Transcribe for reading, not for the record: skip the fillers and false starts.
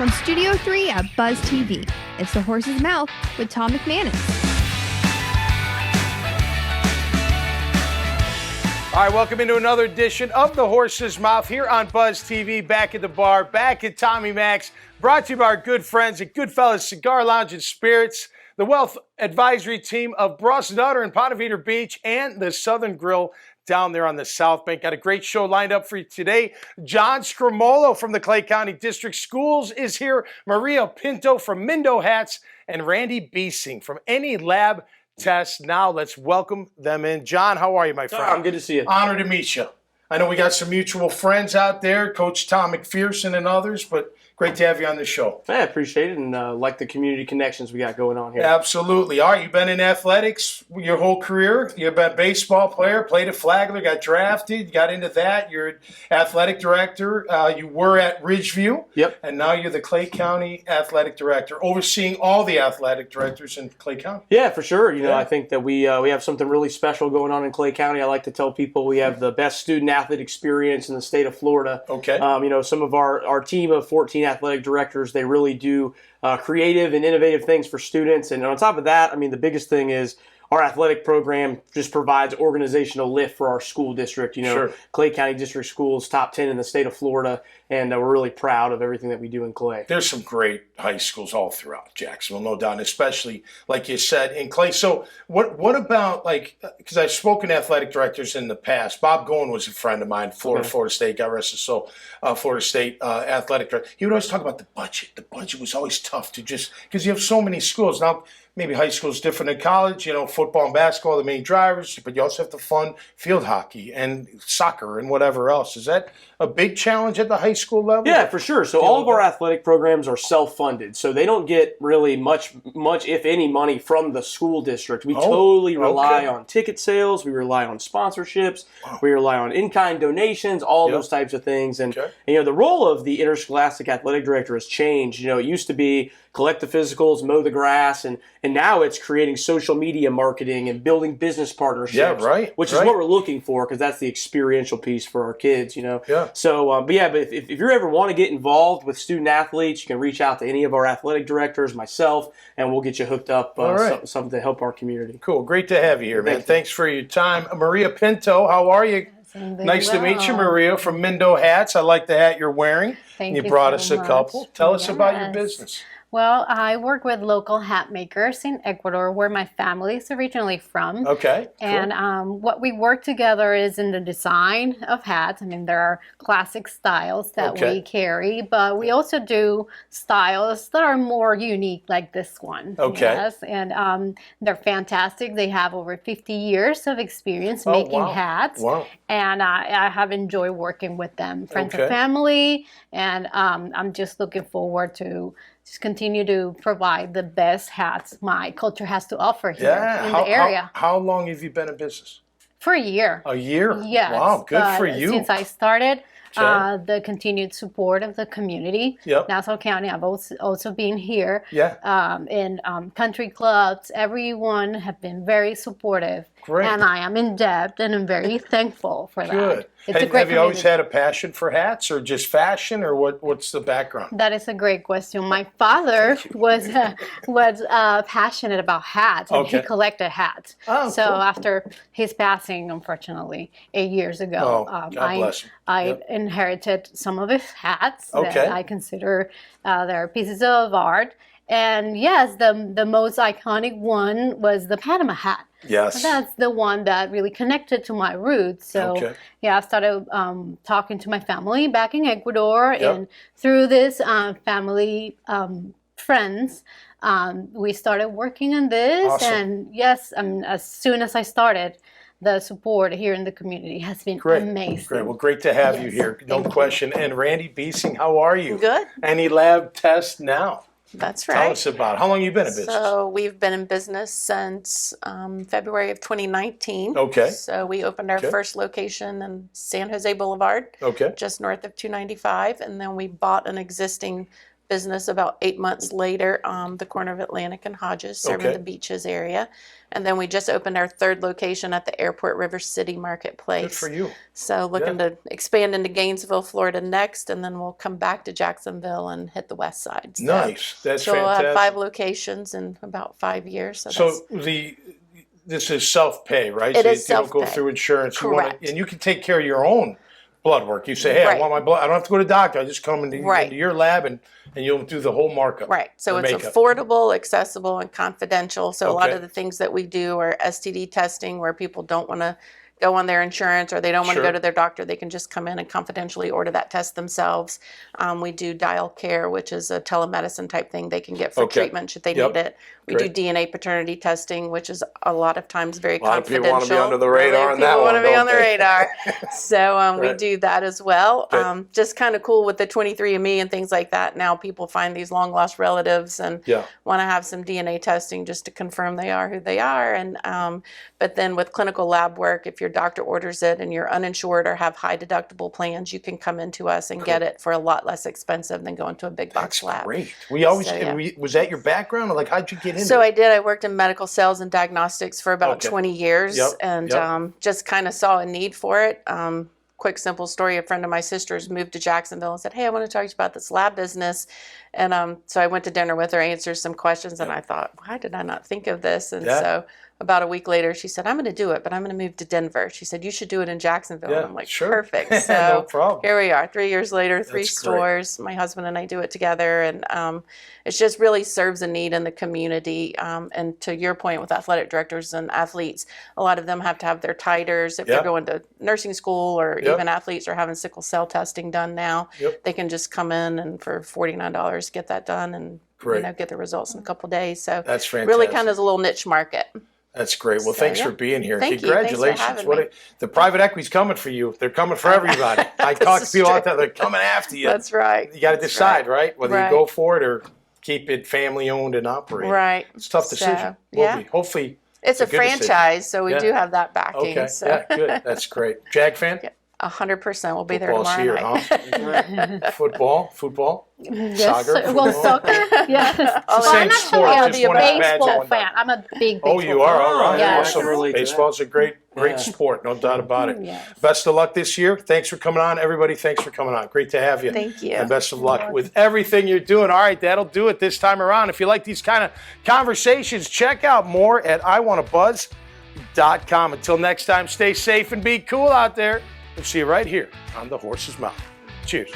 From Studio 3 at Buzz TV, it's The Horse's Mouth with Tom McManus. All right, welcome into another edition of The Horse's Mouth here on Buzz TV, back at the bar, back at Tommy Mac's, brought to you by our good friends at Goodfellas Cigar Lounge and Spirits, the Wealth Advisory Team of Bross Nutter and Ponte Vedra Beach, and the Southern Grill down there on the South Bank. Got a great show lined up for you today. John Sgromolo from the Clay County District Schools is here. Maria Pinto from Mindo Hats, and Randi Beesing from Any Lab Test. Now let's welcome them in. John, how are you, my friend? Tom, good to see you. Honored to meet you. I know we got some mutual friends out there, Coach Tom McPherson and others, but great to have you on the show. I appreciate it, and like the community connections we got going on here. Absolutely. All right, you've been in athletics your whole career. You've been a baseball player, played at Flagler, got drafted, got into that. You're an athletic director. You were at Ridgeview. Yep. And now you're the Clay County athletic director, overseeing all the athletic directors in Clay County. Yeah, for sure. You know, Yeah. I think that we have something really special going on in Clay County. I like to tell people we have the best student-athlete experience in the state of Florida. Okay. You know, some of our team of 14 athletic directors, they really do creative and innovative things for students. And on top of that, I mean, the biggest thing is our athletic program just provides organizational lift for our school district. You know, Sure. Clay County District Schools, top 10 in the state of Florida, and we're really proud of everything that we do in Clay. There's some great high schools all throughout Jacksonville, no doubt, and especially, like you said, in Clay. So what about, like, because I've spoken to athletic directors in the past. Bob Goen was a friend of mine, Florida State, God rest his soul, Florida State athletic director. He would always talk about the budget. The budget was always tough to just, because you have so many schools. Now, maybe high school is different than college, you know, football and basketball are the main drivers, but you also have to fund field hockey and soccer and whatever else. Is that a big challenge at the high school level? Yeah, for sure. So all of our athletic programs are self-funded. So they don't get really much, if any, money from the school district. We totally rely on ticket sales. We rely on sponsorships. Wow. We rely on in-kind donations, all those types of things. And, you know, the role of the interscholastic athletic director has changed. You know, it used to be collect the physicals, mow the grass, and now it's creating social media marketing and building business partnerships. Yeah, right. Which is what we're looking for, because that's the experiential piece for our kids, you know. Yeah. So, but if you ever want to get involved with student athletes, you can reach out to any of our athletic directors, myself, and we'll get you hooked up something to help our community. Cool. Great to have you here, man. Thanks for your time. Maria Pinto, how are you? Nice to meet you, Maria, from Mindo Hats. I like the hat you're wearing. Thank you. You brought so us a much. couple. Tell us about your Yes. business. Well, I work with local hat makers in Ecuador, where my family is originally from. Okay. And what we work together is in the design of hats. I mean, there are classic styles that we carry, but we also do styles that are more unique, like this one. Okay. Yes, and they're fantastic. They have over 50 years of experience making hats. Wow. And I have enjoyed working with them, friends and family, and I'm just looking forward to just continue to provide the best hats my culture has to offer here in the area. How long have you been in business? For a year. A year? Yes. Wow, good for you. Since I started, the continued support of the community. Nassau County, I've also been here. In country clubs, everyone have been very supportive. Great. And I am in debt, and I'm very thankful for that. Good. It's a great have you always community. had a passion for hats, or just fashion, or what's the background? That is a great question. My father was passionate about hats, and he collected hats. So after his passing, unfortunately, 8 years ago, God bless him. I inherited some of his hats that I consider they're pieces of art. And yes, the most iconic one was the Panama hat. Yes. That's the one that really connected to my roots. So I started talking to my family back in Ecuador, and through this family friends, we started working on this. Awesome. And yes, as soon as I started, the support here in the community has been amazing. Great. Well, great to have you here. No question. And Randi Beesing, how are you? Good. Any lab test now? That's right. Tell us about it. How long have you been in business? So we've been in business since February of 2019. Okay. So we opened our first location in San Jose Boulevard, just north of 295, and then we bought an existing business about 8 months later, the corner of Atlantic and Hodges, serving the beaches area. And then we just opened our 3rd location at the Airport River City Marketplace. Good for you. So looking to expand into Gainesville, Florida next, and then we'll come back to Jacksonville and hit the west side. So, nice. That's so fantastic. we'll have 5 locations in about 5 years. So this is self-pay, right? It so is you don't go self-pay. through insurance. Correct. And you can take care of your own blood work. You say, hey, I want my blood. I don't have to go to the doctor. I just come into your lab and you'll do the whole markup. Right. So it's makeup. affordable, accessible, and confidential. So a lot of the things that we do are STD testing, where people don't want to go on their insurance or they don't want to go to their doctor. They can just come in and confidentially order that test themselves. We do dial care, which is a telemedicine type thing they can get for treatment should they need it. We do DNA paternity testing, which is a lot of times very confidential. A lot of people want to be under the radar on that one. People want to be on the radar. So we do that as well. Just kind of cool with the 23andMe and things like that. Now people find these long lost relatives and want to have some DNA testing just to confirm they are who they are. And but then with clinical lab work, if your doctor orders it and you're uninsured or have high deductible plans, you can come into us and get it for a lot less expensive than going to a big box lab. Great. We always was that your background? Or like, how'd you get into So I did. I worked in medical sales and diagnostics for about 20 years and just kind of saw a need for it. Quick, simple story. A friend of my sister's moved to Jacksonville and said, hey, I want to talk to you about this lab business. And so I went to dinner with her, answered some questions, and I thought, why did I not think of this? And so about a week later, she said, I'm going to do it, but I'm going to move to Denver. She said, you should do it in Jacksonville. And I'm like, perfect. So no problem. Here we are, 3 years later, 3 stores. My husband and I do it together. And it just really serves a need in the community. And to your point with athletic directors and athletes, a lot of them have to have their titers. If they're going to nursing school or even athletes are having sickle cell testing done now, they can just come in and for $49 get that done and get the results in a couple of days. So that's fantastic. Really kind of is a little niche market. That's great. Well, thanks for being here. Thank Congratulations. You. Thanks for having me. The private equity's coming for you. They're coming for everybody. I talk to people out there. They're coming after you. That's right. You got to decide, right? Whether you go for it or keep it family owned and operated. Right. It's a tough decision. Hopefully. It's a franchise, so we do have that backing. Okay. So. Yeah, good. That's great. Jag fan? 100%. We'll be there Football's tomorrow night. Huh? Football? Yes, Soccer? well, soccer? Yeah. Same sport, I'm just one a is bad, baseball one fan. not. I'm a big baseball fan. Oh, you are? All right. Yeah. Awesome. Baseball's a great sport, no doubt about it. Yes. Best of luck this year. Thanks for coming on. Everybody, thanks for coming on. Great to have you. Thank you. And best of luck with everything you're doing. All right, that'll do it this time around. If you like these kind of conversations, check out more at iwanttabuzz.com. Until next time, stay safe and be cool out there. We'll see you right here on The Horse's Mouth. Cheers.